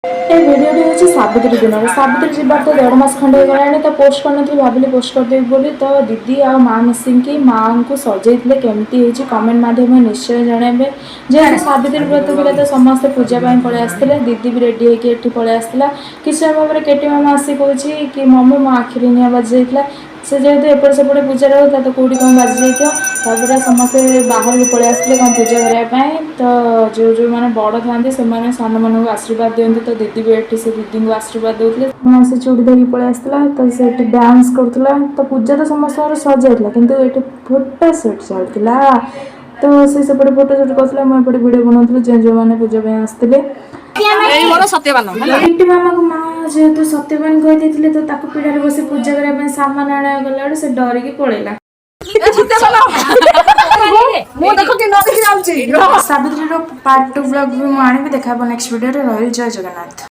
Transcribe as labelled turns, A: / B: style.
A: ये भिडियो हूँ सावित्री दिन सावित्री जीवार तो 1.5 मास खंडे गलानी तो पोस्ट कर भाविली पोस्ट करदेवी बोली तो दीदी आ माँ मिसिकी माँ को सजेले केमती कमेंट माध्यम निश्चय जनइबे जेहतु सावित्री व्रत भी तो समस्ते पूजा पलि आसते दीदी भी रेडी होती पलि आसला किसी समय पर केटी मामा आसी कहे कि मम्मी मो आखिरी निआ बाजी जाता से जेहतु एपट सेपटे पूजा रोला तो कौटी कौन बाजी जापर समस्ते बाहर को पलि आसते कौन पूजा करने तो जो जो मैंने बड़ था से सान मानक आशीर्वाद दिखती तो दीदी भी एटी से दीदी को आशीर्वाद देते से चूड़ी धरी पलि आसला तो से डांस करूला तो पूजा तो समस्त सजाइला किंतु ये फोटो सुट चलता तो से सेपटे फोटो सुट करते मुझे भिडियो बनाऊँ जो जो मैंने पूजा आसते
B: सत्यवान
A: किटी मामा को माँ जेहेतु सत्यवान कही तो पीढ़ी बस पूजा करने सामान आना गला से डरिकी पड़ेगा सावित्री पार्ट 2 ब्लॉग भी मुझे देखा नेक्स्ट वीडियो रही जय जगन्नाथ।